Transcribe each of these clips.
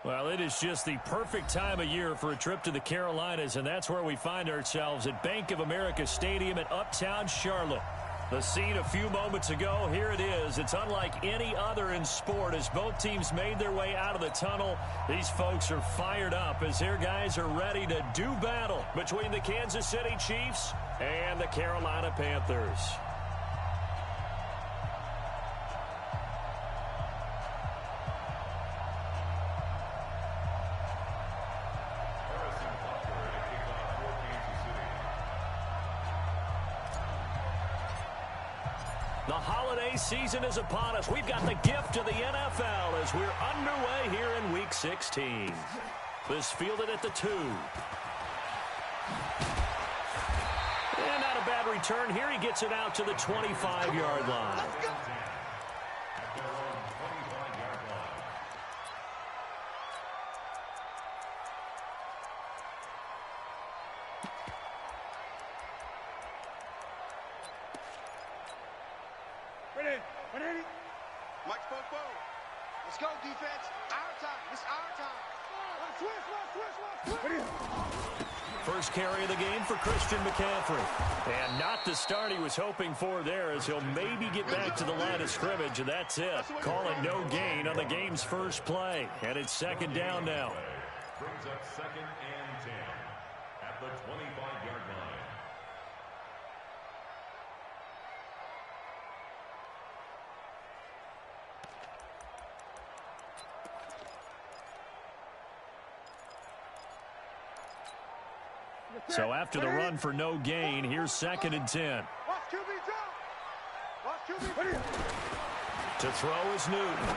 Well, it is just the perfect time of year for a trip to the Carolinas, and that's where we find ourselves at Bank of America Stadium in Uptown Charlotte. The scene a few moments ago, here it is. It's unlike any other in sport as both teams made their way out of the tunnel. These folks are fired up as their guys are ready to do battle between the Kansas City Chiefs and the Carolina Panthers. The holiday season is upon us. We've got the gift of the NFL as we're underway here in Week 16. This fielded at the 2. And not a bad return here. He gets it out to the 25-yard line. Let's go, defense. Our time. It's our time. Switch. First carry of the game for Christian McCaffrey. And not the start he was hoping for there as he'll maybe get back to the line of scrimmage, and that's it. Call it no gain on the game's first play. And it's second down now. Brings up 2nd and 10 at the 25-yard line. So after the run for no gain, here's 2nd and 10. To throw is Newton.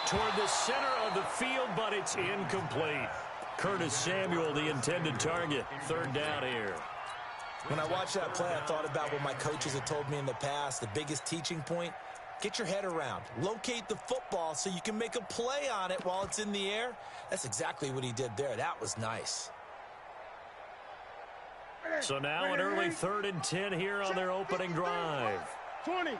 Toward the center of the field, but it's incomplete. Curtis Samuel, the intended target. 3rd down here. When I watched that play, I thought about what my coaches had told me in the past. The biggest teaching point, get your head around. Locate the football so you can make a play on it while it's in the air. That's exactly what he did there. That was nice. So now an early 3rd and 10 here on their opening drive. 20. 8.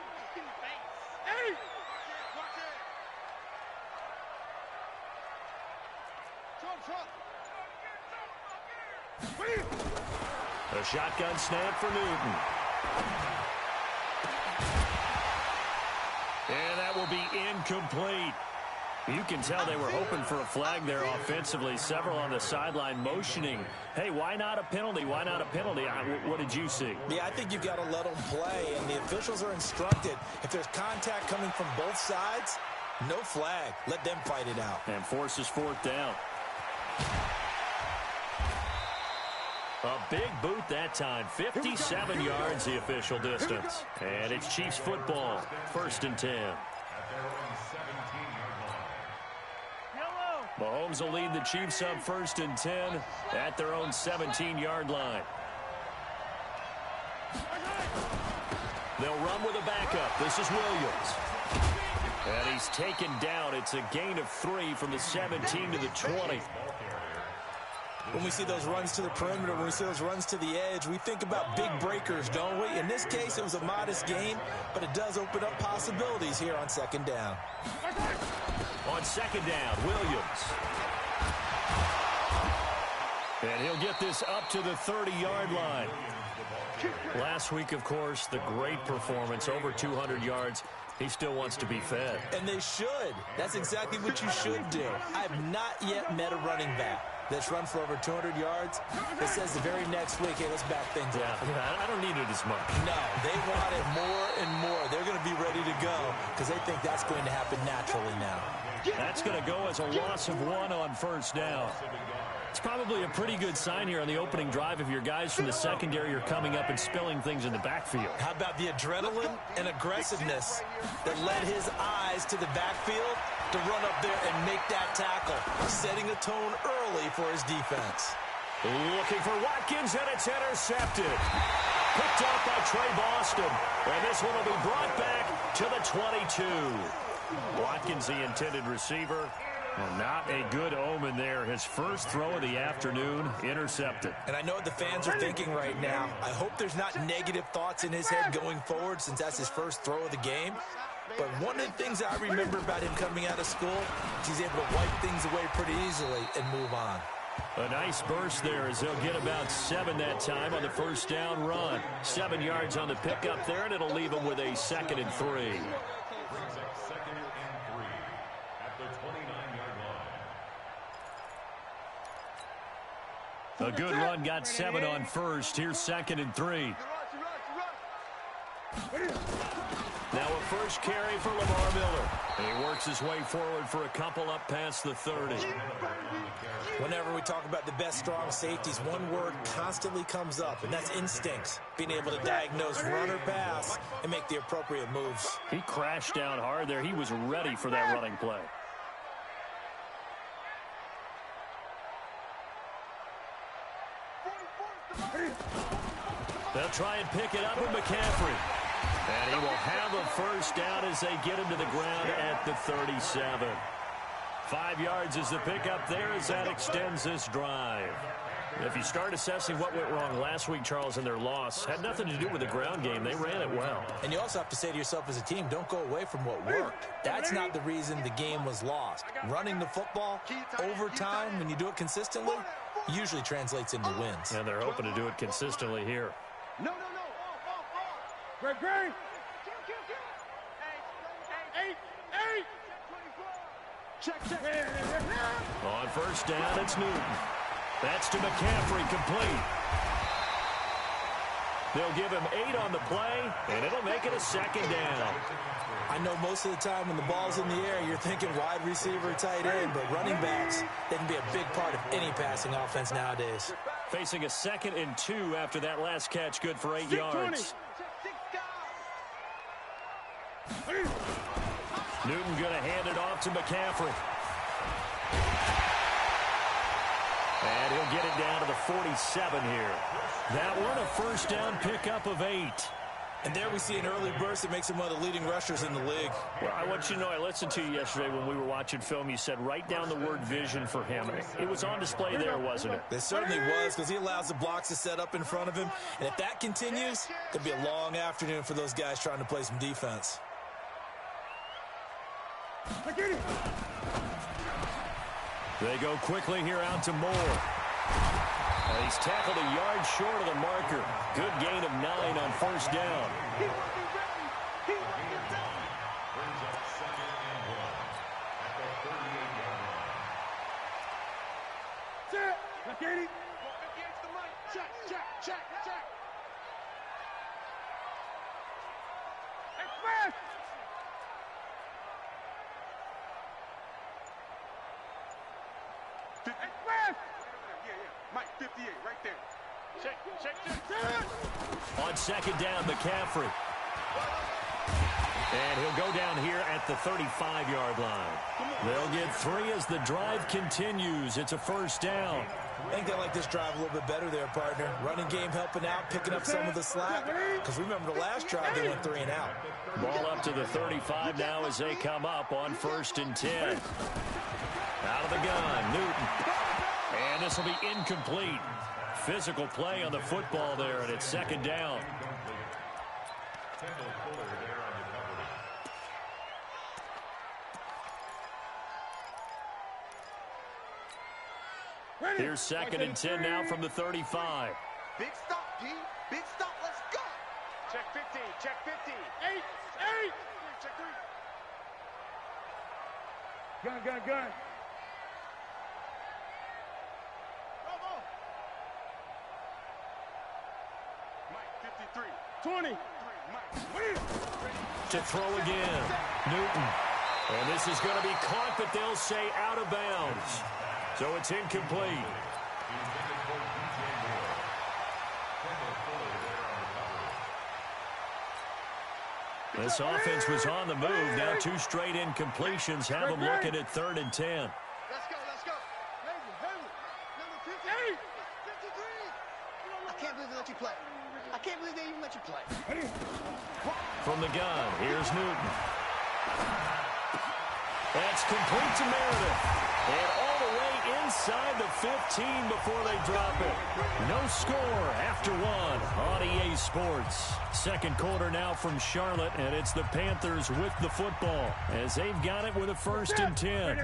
A shotgun snap for Newton. And that will be incomplete. You can tell they were hoping for a flag there offensively. Several on the sideline motioning. Hey, why not a penalty? Why not a penalty? What did you see? Yeah, I think you've got to let them play, and the officials are instructed. If there's contact coming from both sides, no flag. Let them fight it out. And forces 4th down. A big boot that time. 57 yards the official distance. And it's Chiefs football. 1st and 10. Mahomes will lead the Chiefs up 1st and 10 at their own 17-yard line. They'll run with a backup. This is Williams. And he's taken down. It's a gain of 3 from the 17 to the 20. When we see those runs to the perimeter, when we see those runs to the edge, we think about big breakers, don't we? In this case, it was a modest gain, but it does open up possibilities here on 2nd down. On 2nd down, Williams. And he'll get this up to the 30-yard line. Last week, of course, the great performance, over 200 yards. He still wants to be fed. And they should. That's exactly what you should do. I have not yet met a running back that's run for over 200 yards that says the very next week, hey, let's back things up. Yeah, I don't need it as much. No, they want it more and more. They're going to be ready to go because they think that's going to happen naturally now. That's going to go as a loss of 1 on 1st down. It's probably a pretty good sign here on the opening drive if your guys from the secondary are coming up and spilling things in the backfield. How about the adrenaline and aggressiveness that led his eyes to the backfield to run up there and make that tackle, setting a tone early for his defense. Looking for Watkins, and it's intercepted. Picked up by Trey Boston, and this one will be brought back to the 22. Watkins, the intended receiver. Well, not a good omen there. His first throw of the afternoon, intercepted. And I know what the fans are thinking right now. I hope there's not negative thoughts in his head going forward since that's his first throw of the game. But one of the things I remember about him coming out of school is he's able to wipe things away pretty easily and move on. A nice burst there as they'll get about 7 that time on the first down run. 7 yards on the pickup there, and it'll leave them with a 2nd and 3. Brings up 2nd and 3 at the 29-yard line. A good run got 7 on first. Here's 2nd and 3. Now a first carry for Lamar Miller. And he works his way forward for a couple up past the 30. Whenever we talk about the best strong safeties, one word constantly comes up, and that's instincts. Being able to diagnose run or pass and make the appropriate moves. He crashed down hard there. He was ready for that running play. They'll try and pick it up with McCaffrey. And he will have a first down as they get him to the ground at the 37. 5 yards is the pickup there as that extends this drive. If you start assessing what went wrong last week, Charles, in their loss, had nothing to do with the ground game. They ran it well. And you also have to say to yourself as a team, don't go away from what worked. That's not the reason the game was lost. Running the football over time, when you do it consistently, usually translates into wins. And they're hoping to do it consistently here. No. Great. Eight. Check. On first down, it's Newton. That's to McCaffrey, complete. They'll give him 8 on the play, and it'll make it a 2nd down. I know most of the time when the ball's in the air, you're thinking wide receiver, tight end, but running backs, they can be a big part of any passing offense nowadays. Facing a 2nd and 2 after that last catch, good for 8 yards. Newton going to hand it off to McCaffrey. And he'll get it down to the 47 here. That one, a first down pickup of 8. And there we see an early burst that makes him one of the leading rushers in the league. Well, I want you to know, I listened to you yesterday when we were watching film. You said write down the word vision for him. It was on display there, wasn't it? It certainly was, because he allows the blocks to set up in front of him. And if that continues, it could be a long afternoon for those guys trying to play some defense. They go quickly here out to Moore. And he's tackled a yard short of the marker. Good gain of 9 on first down. Brings up 2nd and 1 at the 38-yard line. Check. Express. Mike, 58, right there. Check. On 2nd down, McCaffrey. And he'll go down here at the 35-yard line. They'll get 3 as the drive continues. It's a first down. I think they like this drive a little bit better there, partner. Running game helping out, picking up some of the slack. Because remember the last drive, they went 3 and out. Ball up to the 35 now as they come up on 1st and 10. Out of the gun, Newton. And this will be incomplete. Physical play on the football there, and it's 2nd down. Here's 2nd and 10 now from the 35. Big stop, D. Big stop. Let's go. Check 15. 8. Check 3. Gun. Mike, 53. 20. To throw again, Newton. And this is going to be caught, but they'll say out of bounds. So it's incomplete. This offense was on the move. Now 2 straight incompletions have them looking at 3rd and 10. Let's go. Number 58. 53. I can't believe they let you play. I can't believe they even let you play. From the gun, here's Newton. That's complete to Meredith. And all the way inside the 15 before they drop it. No score after one on EA Sports. Second quarter now from Charlotte, and it's the Panthers with the football as they've got it with a 1st and 10.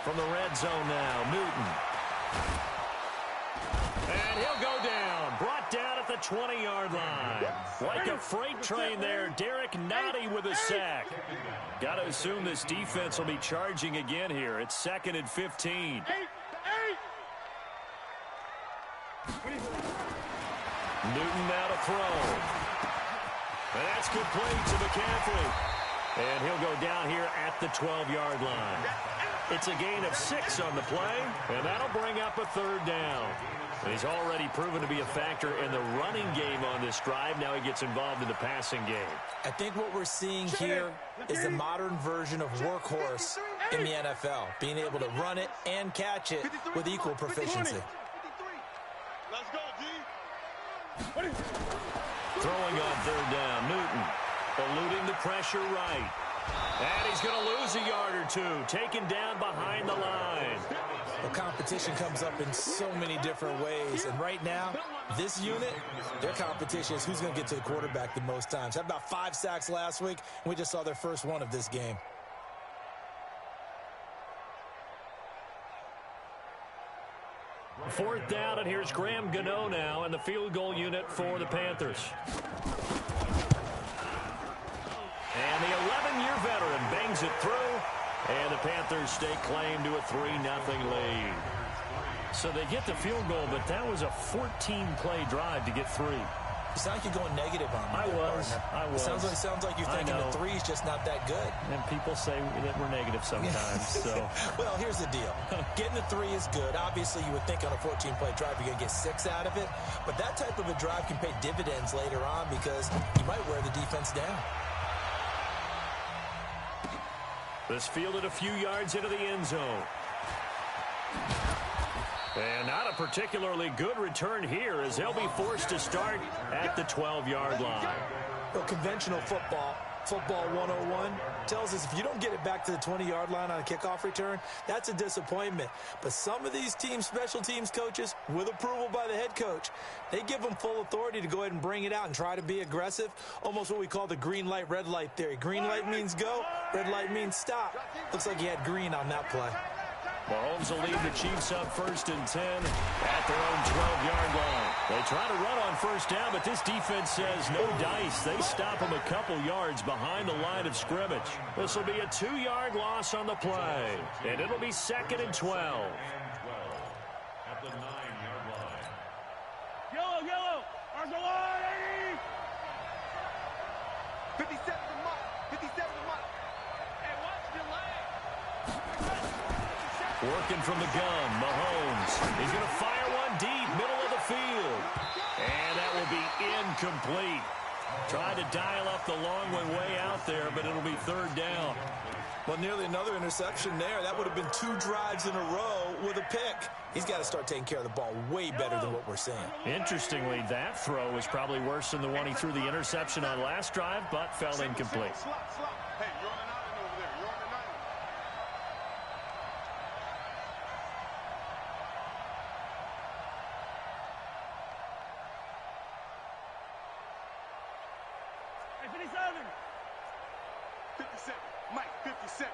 From the red zone now, Newton. And he'll go down. Brought down at the 20-yard line. Like a freight train there, Derek Nottie with a sack. Got to assume this defense will be charging again here. It's 2nd and 15. Newton now to throw. And that's complete to McCaffrey. And he'll go down here at the 12-yard line. It's a gain of 6 on the play, and that'll bring up a 3rd down. And he's already proven to be a factor in the running game on this drive. Now he gets involved in the passing game. I think what we're seeing here is the modern version of workhorse in the NFL, being able to run it and catch it with equal proficiency. Let's go, D. Throwing on 3rd down, Newton. Eluding the pressure right. And he's going to lose a yard or 2. Taken down behind the line. Well, competition comes up in so many different ways. And right now, this unit, their competition is who's going to get to the quarterback the most times. Had about 5 sacks last week, and we just saw their first one of this game. Fourth down, and here's Graham Gano now in the field goal unit for the Panthers. And the 11-year veteran bangs it through, and the Panthers stake claim to a 3-0 lead. So they get the field goal, but that was a 14-play drive to get 3. You sound like you're going negative on me. I was. It sounds like you're thinking the 3's just not that good. And people say that we're negative sometimes. So, well, here's the deal. Getting the 3 is good. Obviously, you would think on a 14-play drive you're going to get 6 out of it. But that type of a drive can pay dividends later on because you might wear the defense down. This fielded a few yards into the end zone. And not a particularly good return here as they'll be forced to start at the 12-yard line. Well, conventional football 101, tells us if you don't get it back to the 20-yard line on a kickoff return, that's a disappointment. But some of these teams, special teams coaches, with approval by the head coach, they give them full authority to go ahead and bring it out and try to be aggressive, almost what we call the green light, red light theory. Green light means go, red light means stop. Looks like he had green on that play. Mahomes will lead the Chiefs up 1st and 10 at their own 12-yard line. They try to run on 1st down, but this defense says no dice. They stop them a couple yards behind the line of scrimmage. This will be a 2-yard loss on the play, and it'll be 2nd and 12. At the 9-yard line. Yellow, Arsenal 80. 57 to Mike, 57 to Mike. Hey, watch the leg. Working from the gun, Mahomes. He's going to fire one deep, middle of the field. And that will be incomplete. Tried to dial up the long one way out there, but it'll be 3rd down. Well, nearly another interception there. That would have been 2 drives in a row with a pick. He's got to start taking care of the ball way better than what we're seeing. Interestingly, that throw was probably worse than the one he threw the interception on last drive, but fell incomplete. Hey, you're on an island over there. You're on an island. Hey, 57. 57. Mike, 57.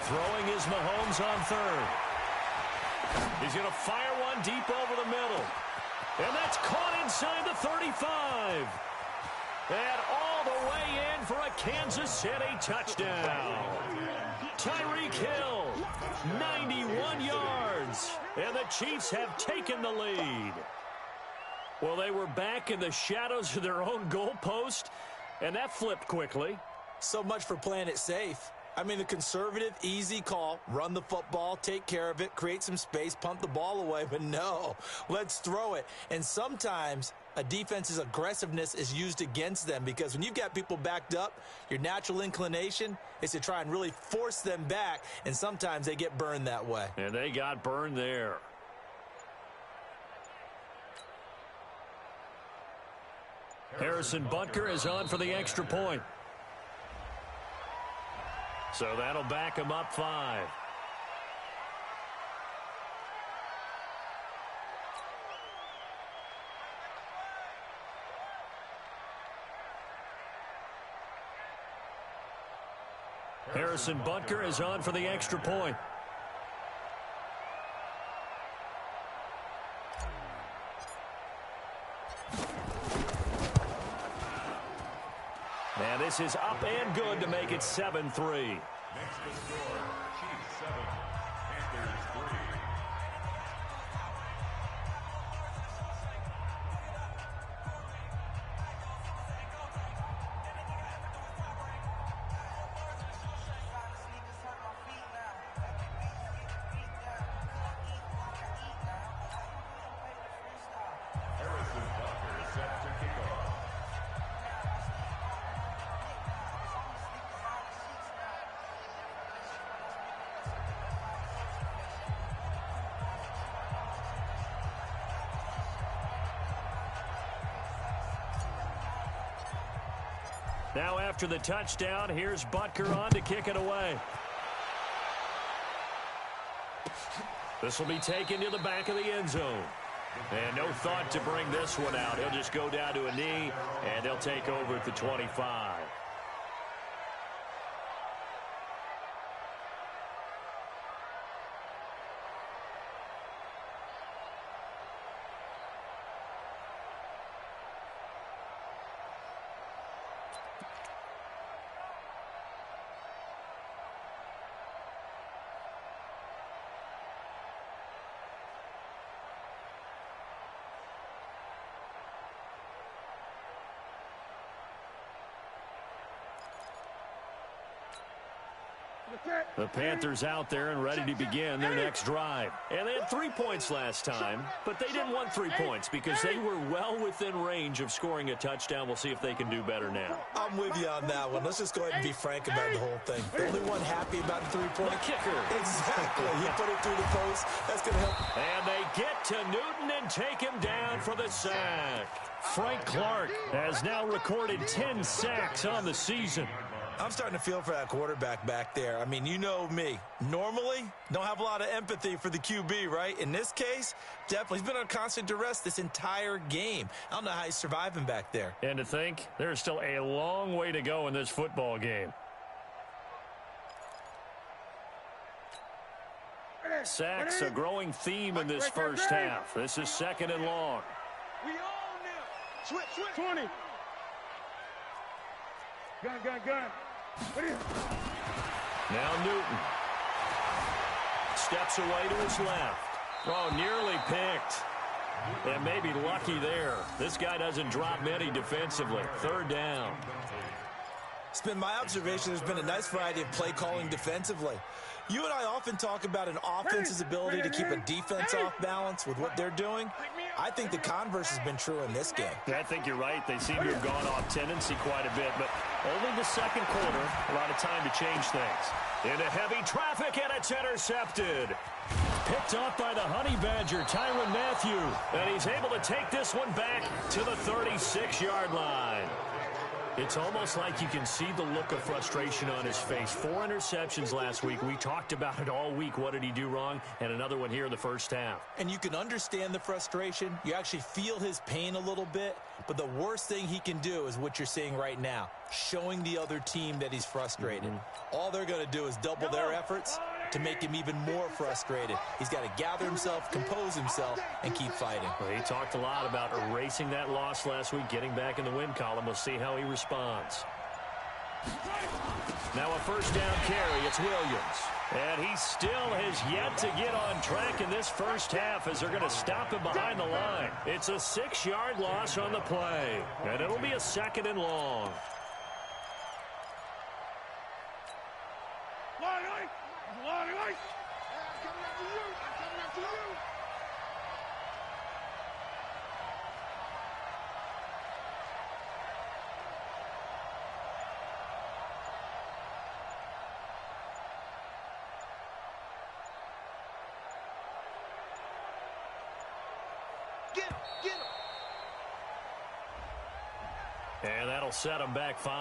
Throwing is Mahomes on 3rd. He's going to fire one deep over the middle. And that's caught inside the 35. And all the way in for a Kansas City touchdown. Tyreek Hill, 91 yards. And the Chiefs have taken the lead. Well, they were back in the shadows of their own goalpost, and that flipped quickly. So much for playing it safe. I mean, the conservative, easy call, run the football, take care of it, create some space, punt the ball away. But no, let's throw it. And sometimes a defense's aggressiveness is used against them, because when you've got people backed up, your natural inclination is to try and really force them back, and sometimes they get burned that way. And they got burned there. Harrison Butker is on for the extra point. So that'll back him up 5. Harrison Butker is on for the extra point. And this is up and good to make it 7-3. Next to score, Chiefs 7, Panthers 3. Harrison Butker set to kick off. Now after the touchdown, here's Butker on to kick it away. This will be taken to the back of the end zone. And no thought to bring this one out. He'll just go down to a knee, and they'll take over at the 25. The Panthers out there and ready to begin their next drive. And they had 3 points last time, but they didn't want 3 points because they were well within range of scoring a touchdown. We'll see if they can do better now. I'm with you on that one. Let's just go ahead and be frank about the whole thing. The only one happy about the 3-point kicker. Exactly. He put it through the post. That's going to help. And they get to Newton and take him down for the sack. Frank Clark has now recorded 10 sacks on the season. I'm starting to feel for that quarterback back there. I mean, you know me. Normally, don't have a lot of empathy for the QB, right? In this case, definitely. He's been on constant duress this entire game. I don't know how he's surviving back there. And to think, there's still a long way to go in this football game. Sacks, a growing theme in this first half. This is 2nd and long. We all now. Switch. 20. Gun. Now Newton. Steps away to his left. Oh, nearly picked. And maybe lucky there. This guy doesn't drop many defensively. 3rd down. It's been my observation there's been a nice variety of play calling defensively. You and I often talk about an offense's ability to keep a defense off balance with what they're doing. I think the converse has been true in this game. I think you're right. They seem to have gone off tendency quite a bit, but only the 2nd quarter, a lot of time to change things. Into heavy traffic, and it's intercepted. Picked off by the Honey Badger, Tyrann Mathieu. And he's able to take this one back to the 36-yard line. It's almost like you can see the look of frustration on his face. 4 interceptions last week. We talked about it all week. What did he do wrong? And another one here in the first half. And you can understand the frustration. You actually feel his pain a little bit. But the worst thing he can do is what you're seeing right now, showing the other team that he's frustrated. All they're going to do is double their efforts to make him even more frustrated. He's got to gather himself, compose himself, and keep fighting. Well, he talked a lot about erasing that loss last week, getting back in the win column. We'll see how he responds. Now a 1st down carry. It's Williams. And he still has yet to get on track in this first half as they're going to stop him behind the line. It's a 6-yard loss on the play. And it'll be a 2nd and long. Get him. Get him. And that'll set them back 5.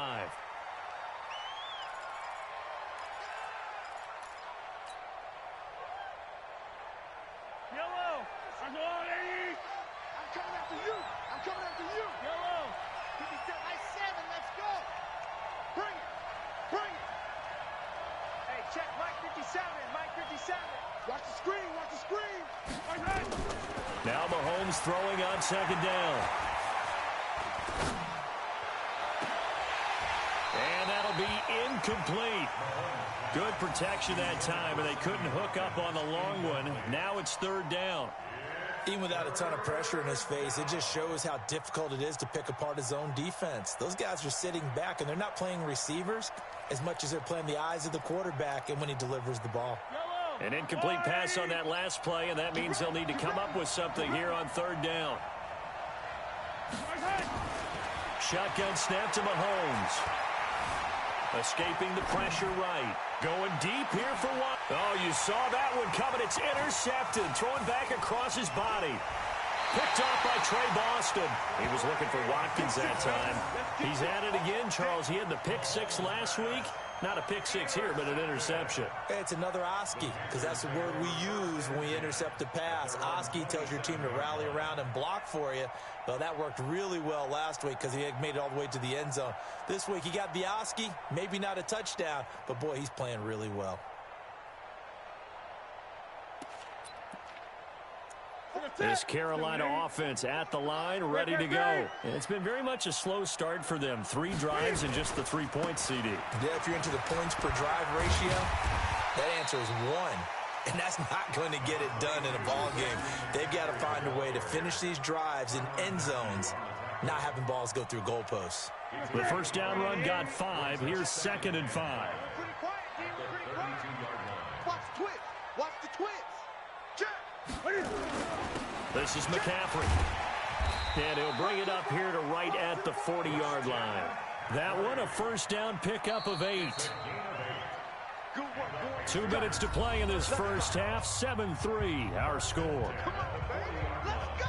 Yellow. I'm coming after you. I'm coming after you. Yellow. 57. Let's go. Bring it. Bring it. Hey, check Mike 57. Mike 57. Watch the screen. Watch the screen. Now Mahomes throwing on 2nd down. And that'll be incomplete. Good protection that time, and they couldn't hook up on the long one. Now it's 3rd down. Even without a ton of pressure in his face, it just shows how difficult it is to pick apart his own defense. Those guys are sitting back, and they're not playing receivers as much as they're playing the eyes of the quarterback and when he delivers the ball. An incomplete pass on that last play, and that means they'll need to come up with something here on 3rd down. Shotgun snap to Mahomes. Escaping the pressure right. Going deep here for one. Oh, you saw that one coming. It's intercepted. Thrown back across his body. Picked off by Trey Boston. He was looking for Watkins that time. He's at it again, Charles. He had the pick 6 last week. Not a pick 6 here, but an interception. It's another Oski, because that's the word we use when we intercept a pass. Oski tells your team to rally around and block for you. Well, that worked really well last week because he had made it all the way to the end zone. This week he got the Oski, maybe not a touchdown, but boy, he's playing really well. This Carolina offense at the line, ready to go. And it's been very much a slow start for them. 3 drives and just the 3 points, CD. Yeah, if you're into the points per drive ratio, that answer is 1. And that's not going to get it done in a ball game. They've got to find a way to finish these drives in end zones, not having balls go through goalposts. The first down run got 5. Here's 2nd and 5. Pretty quiet, team. Pretty quiet. Watch the twist. Watch the twist. Check. This is McCaffrey. And he'll bring it up here to right at the 40-yard line. That one a first down pickup of 8. 2 minutes to play in this first half. 7-3 our score. Come on, baby. Let's go.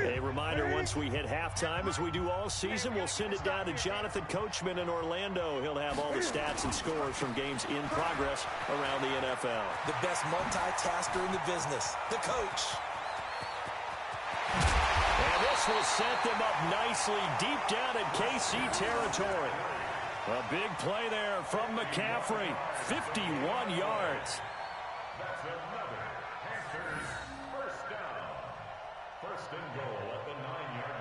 A reminder, once we hit halftime, as we do all season, we'll send it down to Jonathan Coachman in Orlando. He'll have all the stats and scores from games in progress around the NFL. The best multitasker in the business, the coach. And this will set them up nicely deep down in KC territory. A big play there from McCaffrey. 51 yards. That's another Panthers first down. First and goal at the 9-yard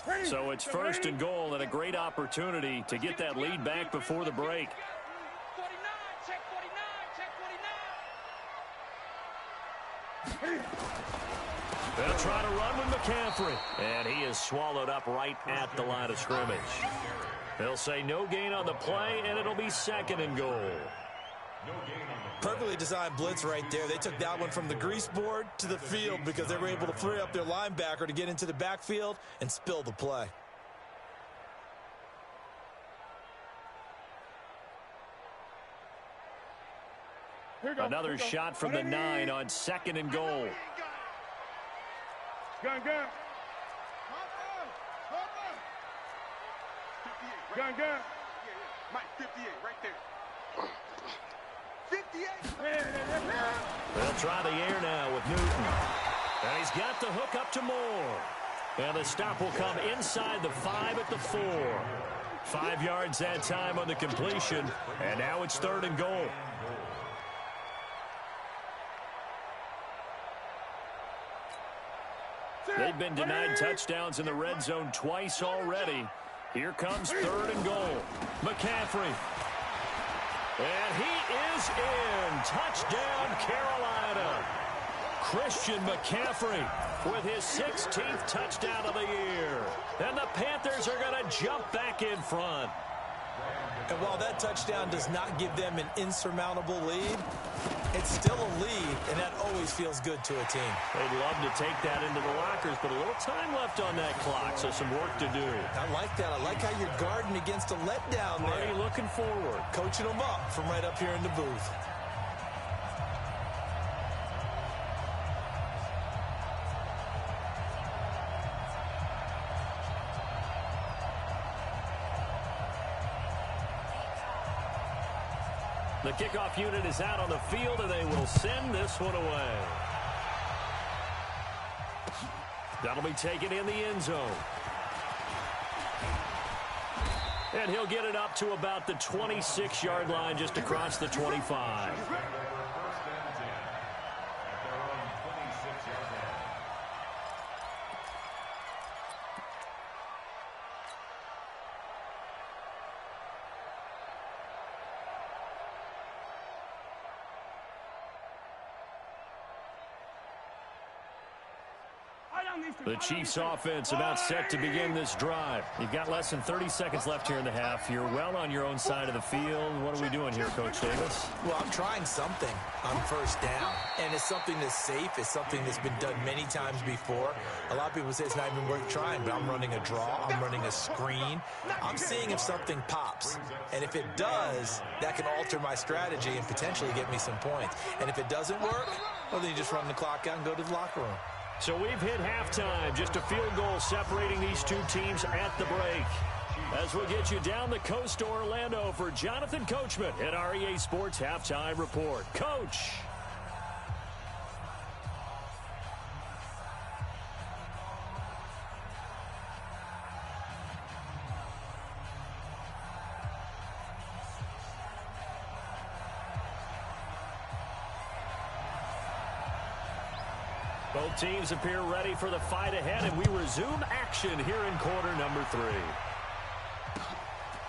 line. So it's first and goal and a great opportunity to get that lead back before the break. 49, check 49, check 49. They'll try to run with McCaffrey. And he is swallowed up right at the line of scrimmage. They'll say no gain on the play, and it'll be 2nd and goal. Perfectly designed blitz right there. They took that one from the grease board to the field because they were able to free up their linebacker to get into the backfield and spill the play. Another shot from the 9 on 2nd and goal. Gun. Mike, 58, right there. 58. They'll try the air now with Newton. And he's got the hook up to Moore. And the stop will come inside the 5 at the 4. 5 yards that time on the completion. And now it's 3rd and goal. They've been denied touchdowns in the red zone twice already. Here comes 3rd and goal. McCaffrey. And he is in. Touchdown, Carolina. Christian McCaffrey with his 16th touchdown of the year. And the Panthers are going to jump back in front. And while that touchdown does not give them an insurmountable lead, it's still a lead, and that always feels good to a team. They'd love to take that into the lockers, but a little time left on that clock, so some work to do. I like that. I like how you're guarding against a letdown there. Already looking forward. Coaching them up from right up here in the booth. The kickoff unit is out on the field, and they will send this one away. That'll be taken in the end zone. And he'll get it up to about the 26-yard line, just across the 25. The Chiefs offense about set to begin this drive. You've got less than 30 seconds left here in the half. You're well on your own side of the field. What are we doing here, Coach Davis? Well, I'm trying something on first down, and it's something that's safe. It's something that's been done many times before. A lot of people say it's not even worth trying, but I'm running a draw. I'm running a screen. I'm seeing if something pops, and if it does, that can alter my strategy and potentially get me some points. And if it doesn't work, well, then you just run the clock out and go to the locker room. So we've hit halftime. Just a field goal separating these two teams at the break. As we'll get you down the coast to Orlando for Jonathan Coachman at our EA Sports Halftime Report. Coach. Both teams appear ready for the fight ahead, and we resume action here in quarter number 3.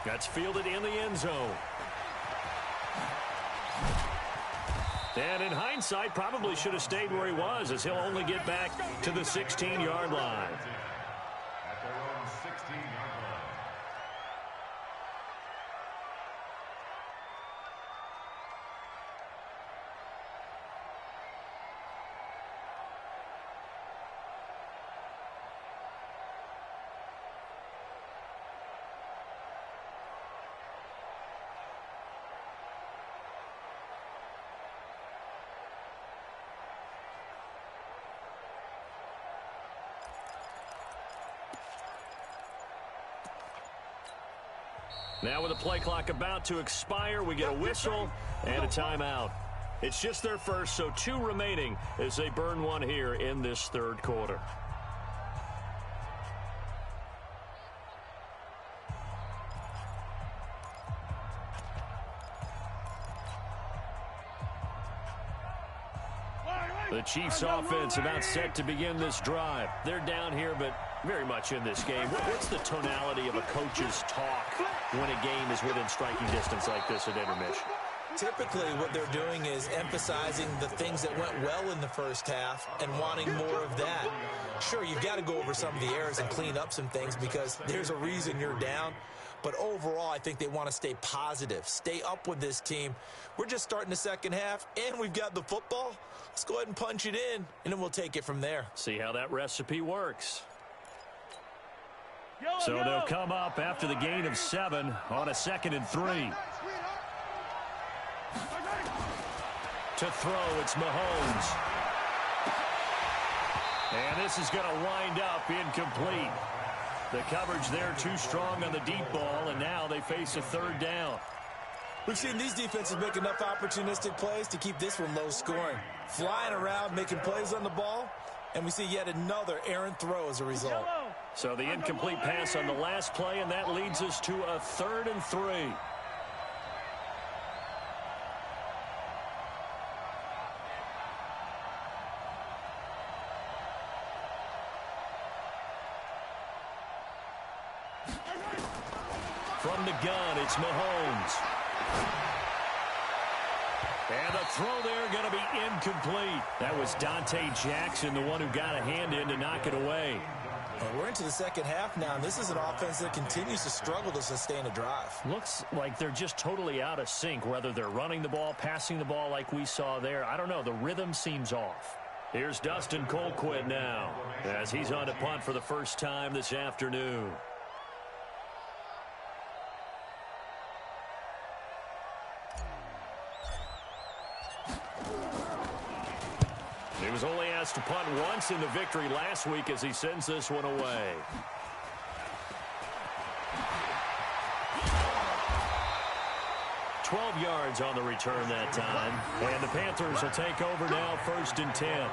That's fielded in the end zone. And in hindsight, probably should have stayed where he was, as he'll only get back to the 16-yard line. At their own 16-yard line. Now with the play clock about to expire, we get a whistle and a timeout. It's just their first, so 2 remaining as they burn one here in this third quarter. The Chiefs offense about set to begin this drive. They're down here, but very much in this game. What's the tonality of a coach's talk when a game is within striking distance like this at intermission? Typically, what they're doing is emphasizing the things that went well in the first half and wanting more of that. Sure, you've got to go over some of the errors and clean up some things because there's a reason you're down. But overall, I think they want to stay positive, stay up with this team. We're just starting the second half, and we've got the football. Let's go ahead and punch it in, and then we'll take it from there. See how that recipe works. So they'll come up after the gain of 7 on a 2nd and 3. To throw, it's Mahomes. And this is going to wind up incomplete. The coverage there too strong on the deep ball, and now they face a 3rd down. We've seen these defenses make enough opportunistic plays to keep this one low scoring. Flying around, making plays on the ball, and we see yet another errant throw as a result. So the incomplete pass on the last play, and that leads us to a 3rd and 3. From the gun, it's Mahomes. And the throw there going to be incomplete. That was Dante Jackson, the one who got a hand in to knock it away. Well, we're into the second half now, and this is an offense that continues to struggle to sustain a drive. Looks like they're just totally out of sync, whether they're running the ball, passing the ball like we saw there. I don't know. The rhythm seems off. Here's Dustin Colquitt now as he's on to punt for the first time this afternoon. He was only asked to punt once in the victory last week as he sends this one away. $12 yards on the return that time. And the Panthers will take over now, 1st and 10.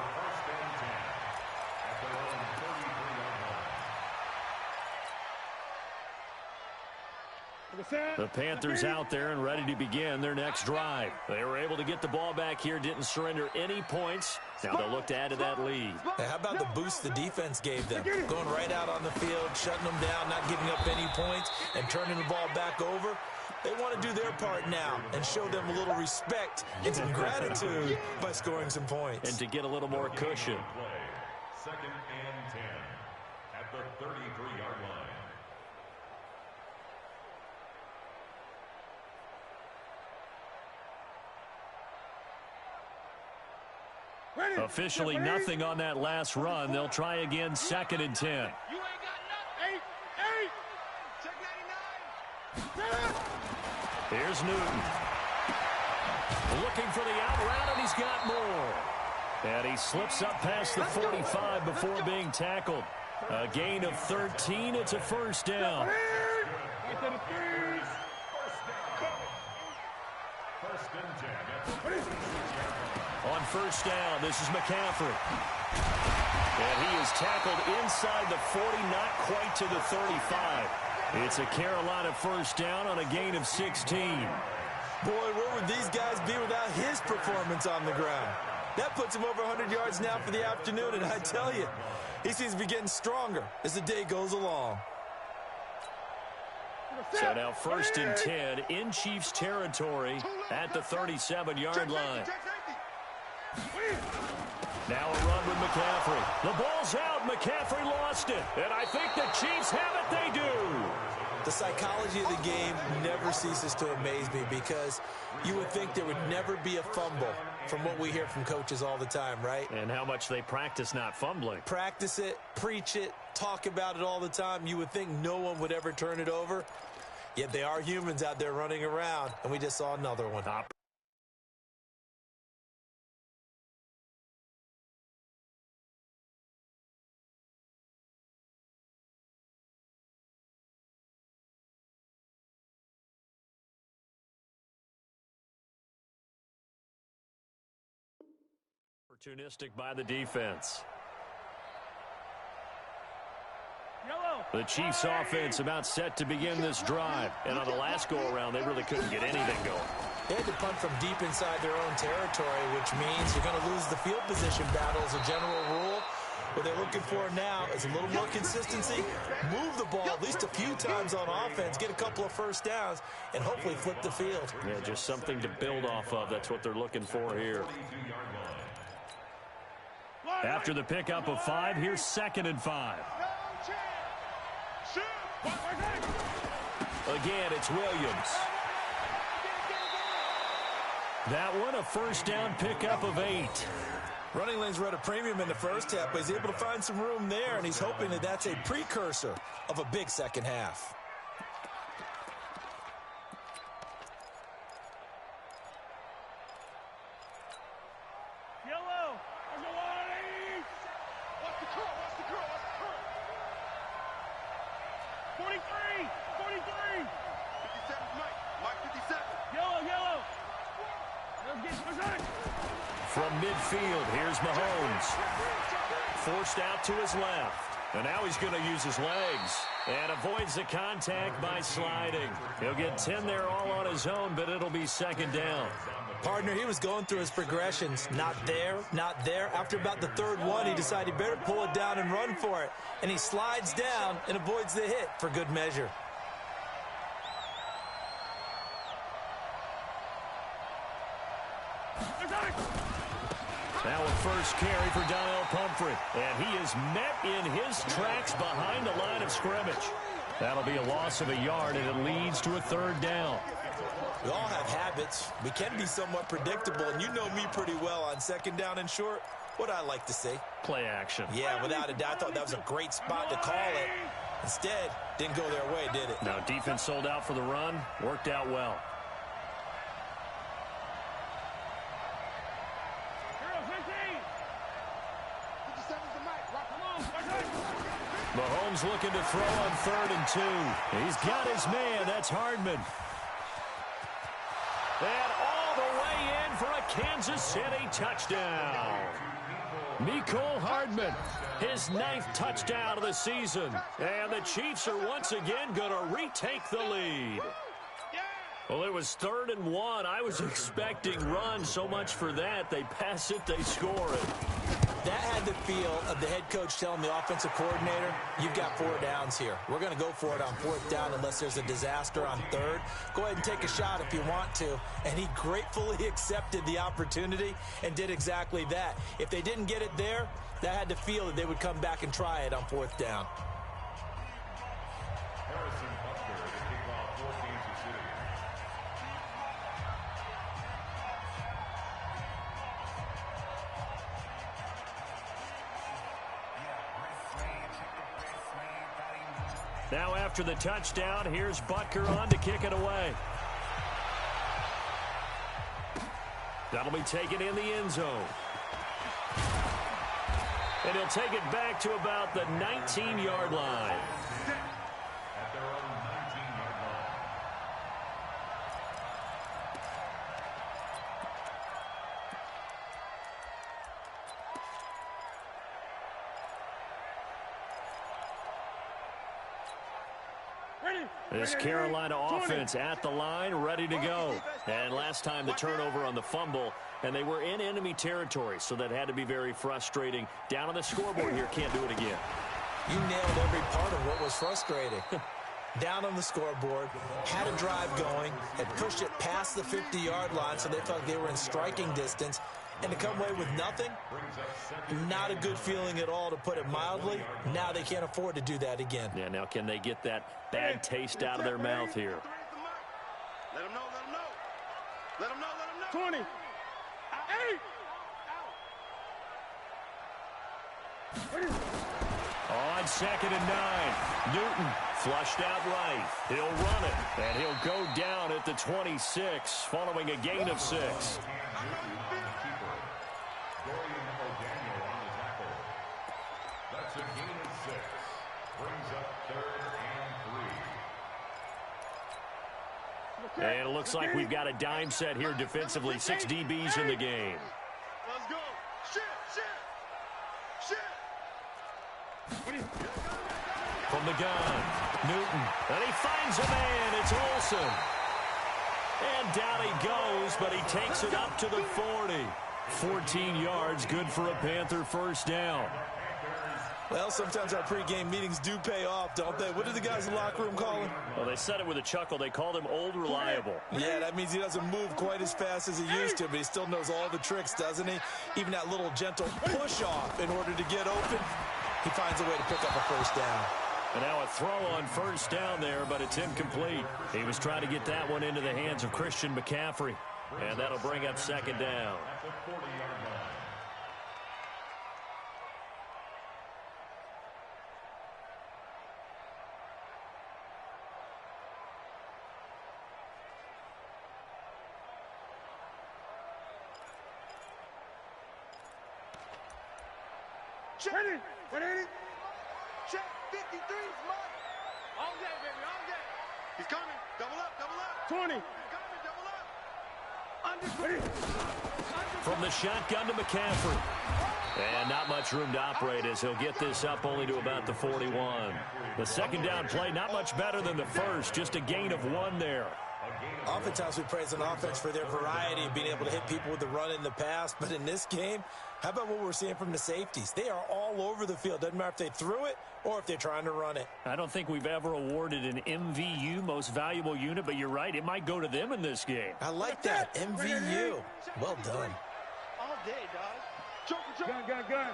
The Panthers out there and ready to begin their next drive. They were able to get the ball back here, didn't surrender any points. Now they'll look to add to that lead. How about the boost the defense gave them? Going right out on the field, shutting them down, not giving up any points, and turning the ball back over. They want to do their part now and show them a little respect and some gratitude by scoring some points. And to get a little more cushion. 2nd and 10 at the 33-yard line. Officially nothing on that last run. They'll try again, 2nd and 10. You ain't got nothing. 8. Check 99. Here's Newton. Looking for the out route, and he's got more. And he slips up past the 45 before being tackled. A gain of 13. It's a first down. On first down, this is McCaffrey. And he is tackled inside the 40, not quite to the 35. It's a Carolina first down on a gain of 16. Boy, where would these guys be without his performance on the ground? That puts him over 100 yards now for the afternoon, and I tell you, he seems to be getting stronger as the day goes along. So now 1st and 10 in Chiefs territory at the 37-yard line. Now a run with McCaffrey. The ball's out. McCaffrey lost it. And I think the Chiefs have it. They do. The psychology of the game never ceases to amaze me because you would think there would never be a fumble from what we hear from coaches all the time, right? And how much they practice not fumbling. Practice it, preach it, talk about it all the time. You would think no one would ever turn it over. Yet they are humans out there running around, and we just saw another one. Opportunistic by the defense. The Chiefs offense about set to begin this drive. And on the last go-around, they really couldn't get anything going. They had to punt from deep inside their own territory, which means you're going to lose the field position battle as a general rule. What they're looking for now is a little more consistency, move the ball at least a few times on offense, get a couple of first downs, and hopefully flip the field. Yeah, just something to build off of. That's what they're looking for here. After the pickup of 5, here's 2nd and 5. Again, it's Williams. That one, a first down pickup of 8. Running lanes were at a premium in the first half, but he's able to find some room there, and he's hoping that that's a precursor of a big second half. Yellow. There's a lot of these. What's the curl? 43. 57, Mike 57. Yellow. From midfield, here's Mahomes. Forced out to his left. And now he's going to use his legs. And avoids the contact by sliding. He'll get 10 there all on his own, but it'll be 2nd down. Partner, he was going through his progressions. Not there, not there. After about the 3rd one, he decided he better pull it down and run for it. And he slides down and avoids the hit for good measure. Now a first carry for Donnell Pumphrey. And he is met in his tracks behind the line of scrimmage. That'll be a loss of a yard, and it leads to a third down. We all have habits. We can be somewhat predictable, and you know me pretty well on second down and short. What I like to say? Play action. Yeah, without a doubt. I thought that was a great spot to call it. Instead, didn't go their way, did it? Now defense sold out for the run. Worked out well. Mahomes looking to throw on 3rd and 2. He's got his man. That's Hardman. And all the way in for a Kansas City touchdown. Mecole Hardman, his 9th touchdown of the season. And the Chiefs are once again going to retake the lead. Well, it was 3rd and 1. I was expecting run. So much for that. They pass it, they score it. That had the feel of the head coach telling the offensive coordinator, you've got 4 downs here. We're going to go for it on 4th down unless there's a disaster on 3rd. Go ahead and take a shot if you want to. And he gratefully accepted the opportunity and did exactly that. If they didn't get it there, that had the feel that they would come back and try it on 4th down. Now after the touchdown, here's Butker on to kick it away. That'll be taken in the end zone. And he'll take it back to about the 19-yard line. At their own 19-yard line. This Carolina offense at the line, ready to go. And last time the turnover on the fumble, and they were in enemy territory, so that had to be very frustrating. Down on the scoreboard here, can't do it again. You nailed every part of what was frustrating. Down on the scoreboard, had a drive going, had pushed it past the 50-yard line, so they felt they were in striking distance. And to come away with nothing, not a good feeling at all, to put it mildly. Now they can't afford to do that again. Yeah, now can they get that bad taste out of their mouth here? Let them know, let them know. Let them know, let them know. 20. 8. On 2nd and 9, Newton flushed out right. He'll run it, and he'll go down at the 26, following a gain of 6. That's a gain of 6. Brings up 3rd and 3. And it looks like we've got a dime set here defensively. 6 DBs in the game. Let's go. Shit. From the gun, Newton. And he finds a man. It's Olsen. And down he goes, but he takes it up to the 40. 14 yards, good for a Panther first down. Well, sometimes our pregame meetings do pay off, don't they? What did the guys in the locker room call him? Well, they said it with a chuckle. They called him Old Reliable. Yeah, that means he doesn't move quite as fast as he used to, but he still knows all the tricks, doesn't he? Even that little gentle push-off in order to get open, he finds a way to pick up a first down. And now a throw on first down there, but it's incomplete. He was trying to get that one into the hands of Christian McCaffrey. And that'll bring up 2nd down. At the 40-yard line. Check. 180. Check. 53. Smart. All day, baby. All day. He's coming. Double up. Double up. 20. He's coming. Double up. Under 20. From the shotgun to McCaffrey. And not much room to operate as he'll get this up only to about the 41. The second down play, not much better than the first, just a gain of 1 there. Oftentimes we praise an offense for their variety of being able to hit people with the run in the pass, but in this game, how about what we're seeing from the safeties? They are all over the field. Doesn't matter if they threw it or if they're trying to run it. I don't think we've ever awarded an MVU, most valuable unit, but you're right, it might go to them in this game. I like that, MVU. Well done. All day, dog. Gun.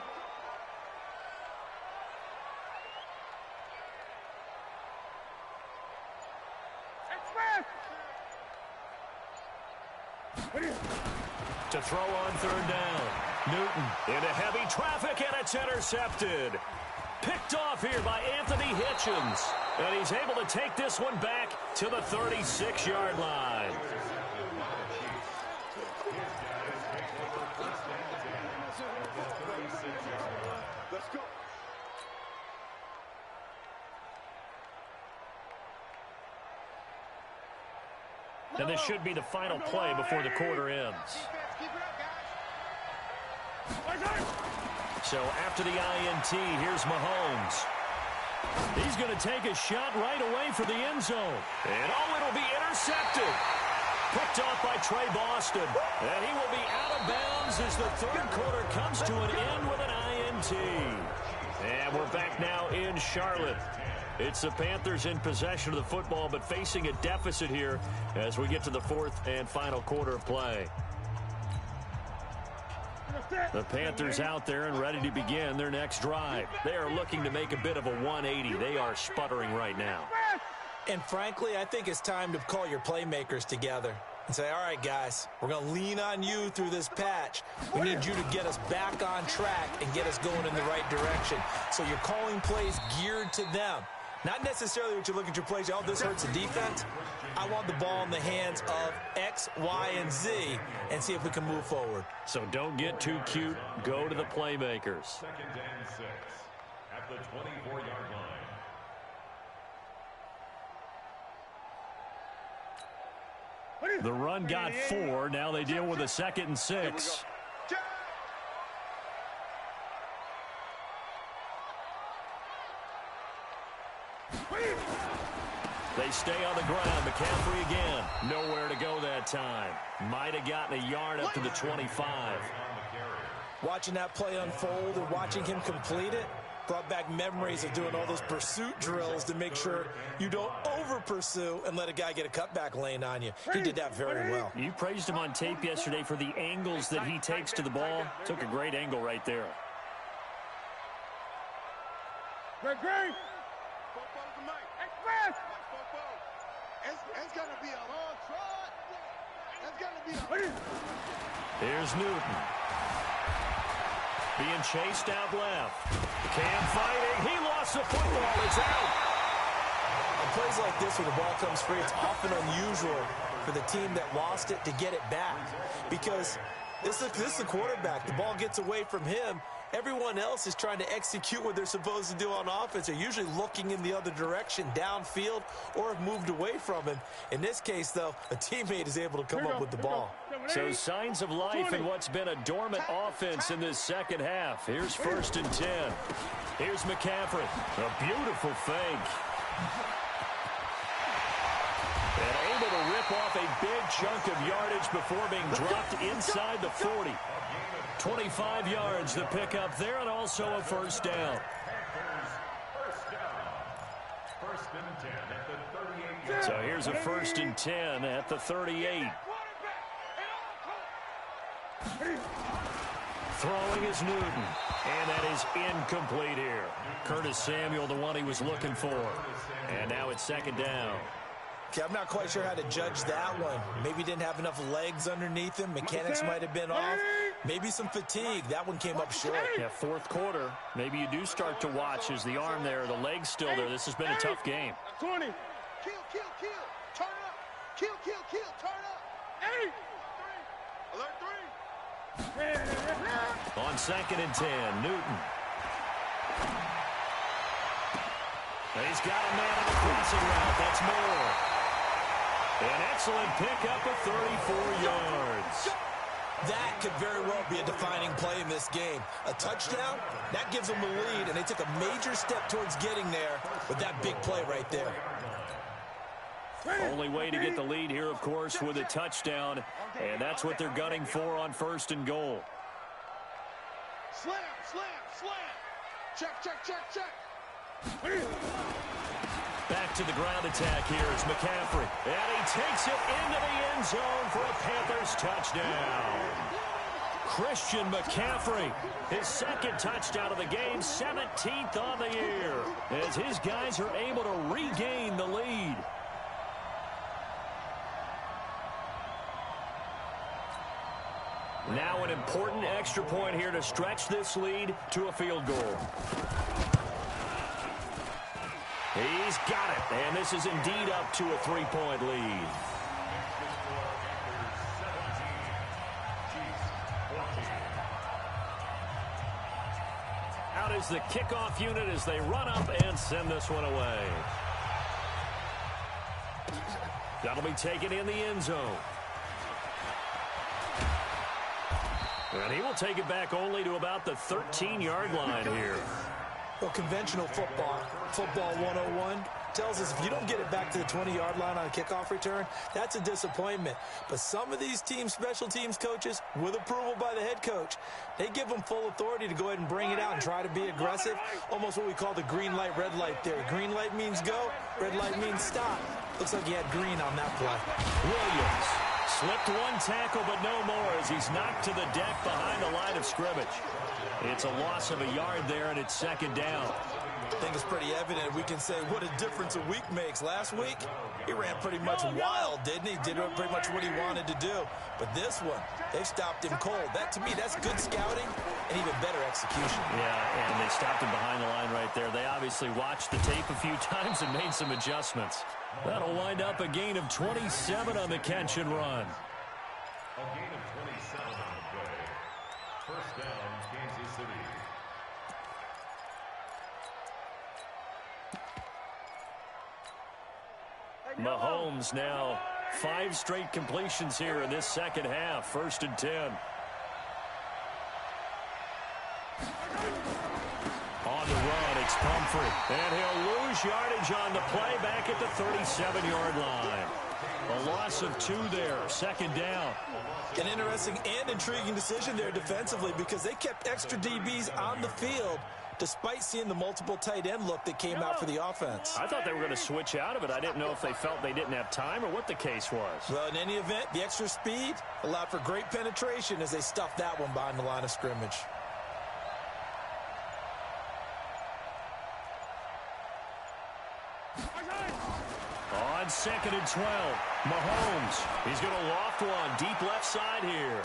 To throw on third down. Newton into heavy traffic, and it's intercepted. Picked off here by Anthony Hitchens. And he's able to take this one back to the 36-yard line. Let's go. And this should be the final play before the quarter ends. So after the INT, here's Mahomes. He's going to take a shot right away for the end zone. And it'll be intercepted. Picked off by Trey Boston. And he will be out of bounds as the third quarter comes to an end with an INT. And we're back now in Charlotte. It's the Panthers in possession of the football, but facing a deficit here as we get to the fourth and final quarter of play. The Panthers out there and ready to begin their next drive. They are looking to make a bit of a 180. They are sputtering right now. And frankly, I think it's time to call your playmakers together and say, all right, guys, we're going to lean on you through this patch. We need you to get us back on track and get us going in the right direction. So you're calling plays geared to them. Not necessarily what you look at your plays, oh, this hurts the defense. I want the ball in the hands of X, Y, and Z and see if we can move forward. So don't get too cute. Go to the playmakers. 2nd and 6 at the 24-yard line. The run got 4. Now they deal with a 2nd and 6. They stay on the ground. McCaffrey again. Nowhere to go that time. Might have gotten a yard up to the 25. Watching that play unfold and watching him complete it brought back memories of doing all those pursuit drills to make sure you don't over-pursue and let a guy get a cutback lane on you. He did that very well. You praised him on tape yesterday for the angles that he takes to the ball. Took a great angle right there. Great. Express. It's going to be a long trot. It's going to be a... Here's Newton. Being chased out left. Cam fighting. He lost the football. It's out. On plays like this where the ball comes free, it's often unusual for the team that lost it to get it back. Because this is the quarterback. The ball gets away from him. Everyone else is trying to execute what they're supposed to do on offense. They're usually looking in the other direction, downfield, or have moved away from him. In this case, though, a teammate is able to come up with the ball. So signs of life in what's been a dormant offense in this second half. Here's 1st and 10. Here's McCaffrey. A beautiful fake. And able to rip off a big chunk of yardage before being dropped inside the 40. 25 yards the pickup there, and also a 1st down. So here's a 1st and 10 at the 38. Throwing is Newton, and that is incomplete here. Curtis Samuel, the one he was looking for. And now it's 2nd down. Okay, I'm not quite sure how to judge that one. Maybe he didn't have enough legs underneath him. Mechanics might have been off. Maybe some fatigue. That one came up short. Yeah, 4th quarter. Maybe you do start to watch as the arm there, the leg's still there. This has been a tough game. 20. Kill. Turn up. Kill. Turn up. 8. Alert 3. On 2nd and 10, Newton. He's got a man on the crossing route. That's more. An excellent pickup of 34 yards. That could very well be a defining play in this game. A touchdown, that gives them the lead, and they took a major step towards getting there with that big play right there. Only way to get the lead here, of course, with a touchdown, and that's what they're gunning for on 1st and goal. Slam, slam, slam. Check, check, check, check. Back to the ground attack here is McCaffrey. And he takes it into the end zone for a Panthers touchdown. Christian McCaffrey, his 2nd touchdown of the game, 17th on the year, as his guys are able to regain the lead. Now an important extra point here to stretch this lead to a field goal. He's got it, and this is indeed up to a 3-point lead. Out is the kickoff unit as they run up and send this one away. That'll be taken in the end zone. And he will take it back only to about the 13-yard line here. Well, conventional football 101, tells us if you don't get it back to the 20-yard line on a kickoff return, that's a disappointment. But some of these special teams coaches, with approval by the head coach, they give them full authority to go ahead and bring it out and try to be aggressive, almost what we call the green light, red light theory. Green light means go, red light means stop. Looks like he had green on that play. Williams slipped one tackle, but no more as he's knocked to the deck behind the line of scrimmage. It's a loss of a yard there, and it's 2nd down. I think it's pretty evident. We can say what a difference a week makes. Last week, he ran pretty much wild, didn't he? Did pretty much what he wanted to do. But this one, they've stopped him cold. That, to me, that's good scouting and even better execution. Yeah, and they stopped him behind the line right there. They obviously watched the tape a few times and made some adjustments. That'll wind up a gain of 27 on the catch and run. A gain of 27 on the play. 1st down, Kansas City. Mahomes now 5 straight completions here in this 2nd half. 1st and 10. On the run, it's Pumphrey. And he'll lose yardage on the play back at the 37-yard line. A loss of 2 there. 2nd down. An interesting and intriguing decision there defensively because they kept extra DBs on the field despite seeing the multiple tight end look that came out for the offense. I thought they were going to switch out of it. I didn't know if they felt they didn't have time or what the case was. Well, in any event, the extra speed allowed for great penetration as they stuffed that one behind the line of scrimmage. On 2nd and 12, Mahomes. He's going to loft one deep left side here.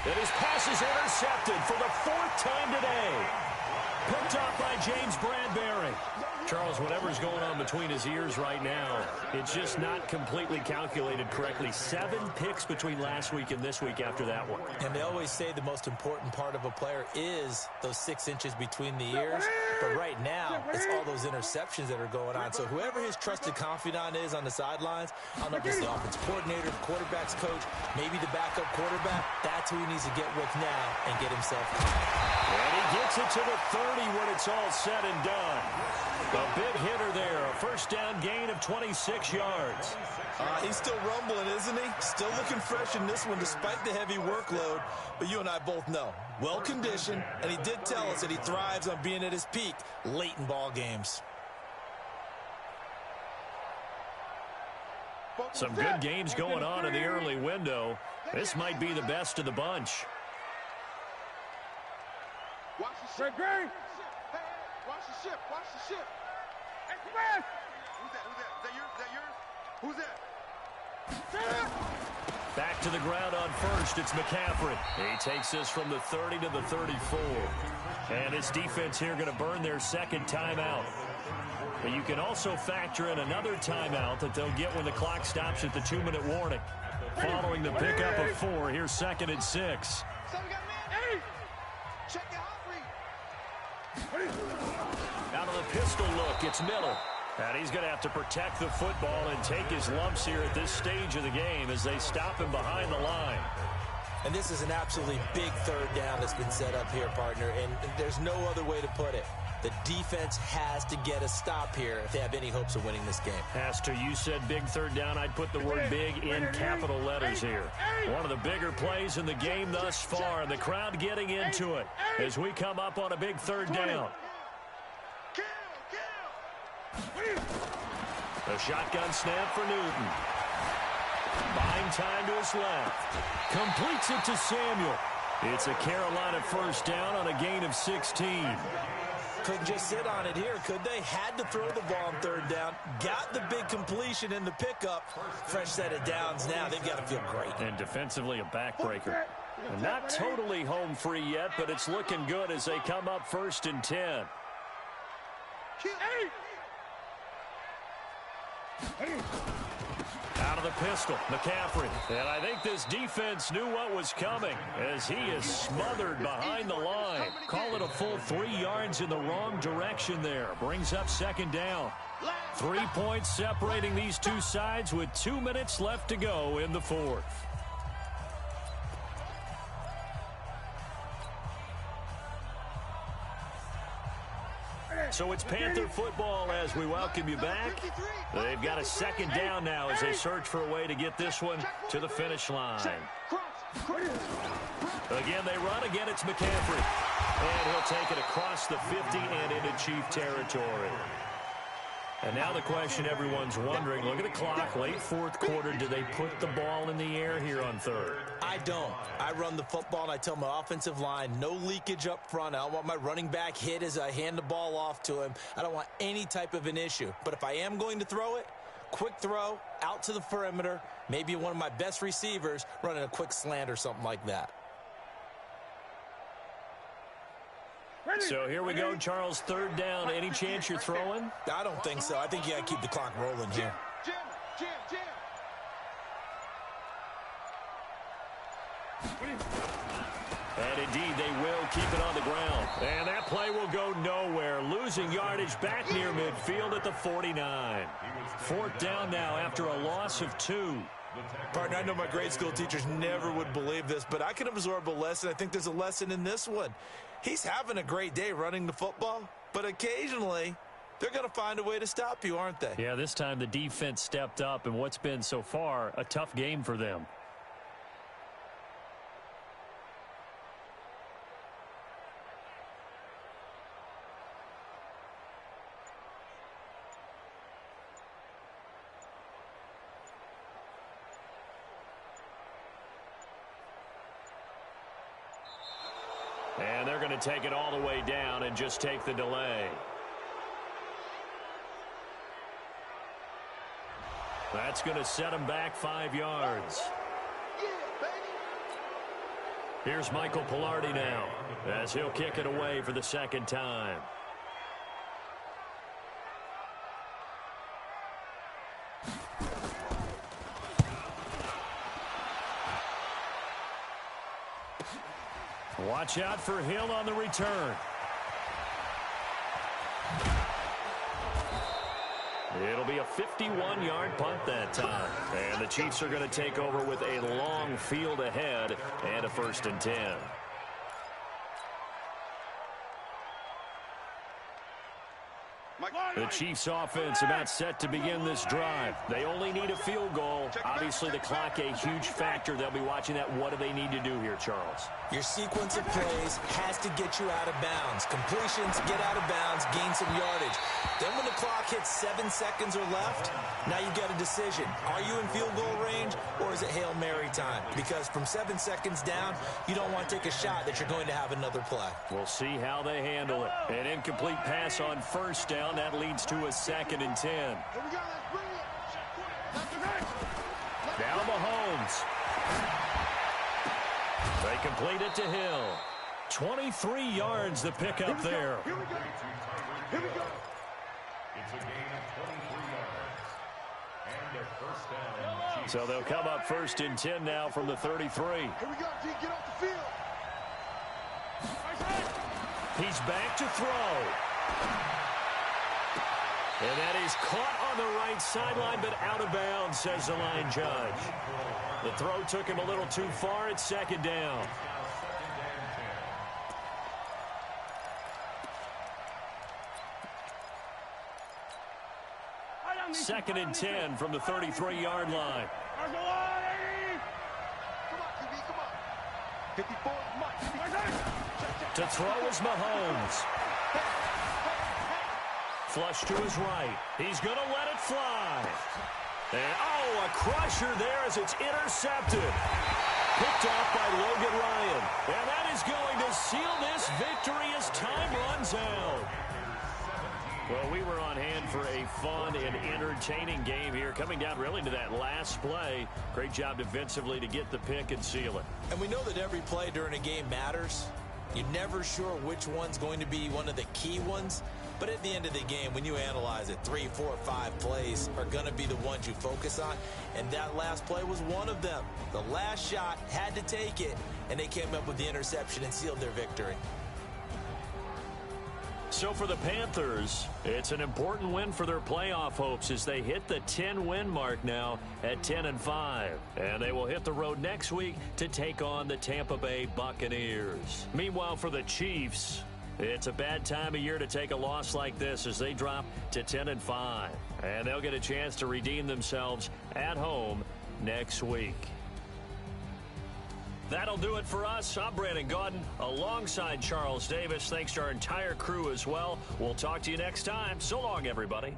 And his pass is intercepted for the 4th time today. Picked off by James Bradbury. Charles, whatever's going on between his ears right now, it's just not completely calculated correctly. 7 picks between last week and this week after that one. And they always say the most important part of a player is those 6 inches between the ears. But right now, it's all those interceptions that are going on. So whoever his trusted confidant is on the sidelines, I don't know if it's the offensive coordinator, the quarterback's coach, maybe the backup quarterback, that's who he needs to get with now and get himself calm. And he gets it to the 30 when it's all said and done. A big hitter there, a 1st down gain of 26 yards. He's still rumbling, isn't he? Still looking fresh in this one despite the heavy workload. But you and I both know, well-conditioned, and he did tell us that he thrives on being at his peak late in ball games. Some good games going on in the early window. This might be the best of the bunch. Watch the ship. Hey, watch the ship. Watch the ship. Hey, come on. Who's that? Is that yours? Who's that? Back to the ground on 1st. It's McCaffrey. He takes this from the 30 to the 34. And his defense here going to burn their 2nd timeout. But you can also factor in another timeout that they'll get when the clock stops at the 2-minute warning. Following the pickup of 4, here's 2nd and 6. Check the hot read. Out of the pistol look, it's Miller. And he's going to have to protect the football and take his lumps here at this stage of the game as they stop him behind the line. And this is an absolutely big third down that's been set up here, partner, and there's no other way to put it. The defense has to get a stop here if they have any hopes of winning this game. Pastor, you said big third down. I'd put the word big in capital letters here. One of the bigger plays in the game thus far, and the crowd getting into it as we come up on a big third down. A shotgun snap for Newton. Buying time to his left. Completes it to Samuel. It's a Carolina first down on a gain of 16. Couldn't just sit on it here, could they? Had to throw the ball on third down. Got the big completion in the pickup. Fresh set of downs now. They've got to feel great. And defensively a backbreaker. And not totally home free yet, but it's looking good as they come up 1st and 10. Out of the pistol, McCaffrey. And I think this defense knew what was coming as he is smothered behind the line. Call it a full 3 yards in the wrong direction there. Brings up 2nd down. 3 points separating these two sides with 2 minutes left to go in the 4th. So it's Panther football as we welcome you back. They've got a 2nd down now as they search for a way to get this one to the finish line. Again, they run. Again, it's McCaffrey. And he'll take it across the 50 and into Chief territory. And now the question everyone's wondering, look at the clock, late 4th quarter. Do they put the ball in the air here on 3rd? I don't. I run the football, and I tell my offensive line, no leakage up front. I don't want my running back hit as I hand the ball off to him. I don't want any type of an issue. But if I am going to throw it, quick throw, out to the perimeter, maybe one of my best receivers running a quick slant or something like that. So here we go, Charles, 3rd down. Any chance you're throwing? I don't think so. I think you got to keep the clock rolling here. And indeed, they will keep it on the ground. And that play will go nowhere. Losing yardage back near midfield at the 49. 4th down now after a loss of 2. Partner, I know my grade school teachers never would believe this, but I can absorb a lesson. I think there's a lesson in this one. He's having a great day running the football, but occasionally they're going to find a way to stop you, aren't they? Yeah, this time the defense stepped up in what's been so far a tough game for them. And they're going to take it all the way down and just take the delay. That's going to set him back 5 yards. Here's Michael Pilardi now as he'll kick it away for the 2nd time. Watch out for Hill on the return. It'll be a 51-yard punt that time. And the Chiefs are going to take over with a long field ahead and a 1st and 10. The Chiefs offense about set to begin this drive. They only need a field goal. Obviously, the clock a huge factor. They'll be watching that. What do they need to do here, Charles? Your sequence of plays has to get you out of bounds. Completions, get out of bounds, gain some yardage. Then when the clock hits 7 seconds or left, now you've got a decision. Are you in field goal range or is it Hail Mary time? Because from 7 seconds down, you don't want to take a shot that you're going to have another play. We'll see how they handle it. An incomplete pass on 1st down. That leads to a 2nd and 10. Here we go, let's bring it. Down Mahomes. They complete it to Hill. 23 yards the pickup there. Here we go. Here we go. It's a gain of 23 yards. And a 1st down. So they'll come up 1st and 10 now from the 33. Here we go, G. Get off the field. He's back to throw. And that is caught on the right sideline, but out of bounds, says the line judge. The throw took him a little too far. It's second down. Second and 10 from the 33-yard line. Come on, QB, come on. 54 is much. To throw is Mahomes. Flush to his right. He's going to let it fly. And, oh, a crusher there as it's intercepted. Picked off by Logan Ryan. And that is going to seal this victory as time runs out. Well, we were on hand for a fun and entertaining game here, coming down really to that last play. Great job defensively to get the pick and seal it. And we know that every play during a game matters. You're never sure which one's going to be one of the key ones. But at the end of the game, when you analyze it, 3, 4, 5 plays are going to be the ones you focus on. And that last play was one of them. The last shot had to take it, and they came up with the interception and sealed their victory. So for the Panthers, it's an important win for their playoff hopes as they hit the 10-win mark now at 10-5. And they will hit the road next week to take on the Tampa Bay Buccaneers. Meanwhile, for the Chiefs, it's a bad time of year to take a loss like this as they drop to 10-5. And they'll get a chance to redeem themselves at home next week. That'll do it for us. I'm Brandon Gaudin alongside Charles Davis. Thanks to our entire crew as well. We'll talk to you next time. So long, everybody.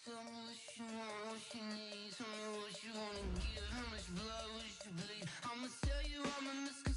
Tell me what you want, what you need. Tell me what you wanna give. How much blood would you bleed? I'ma tell you I'm a misconception.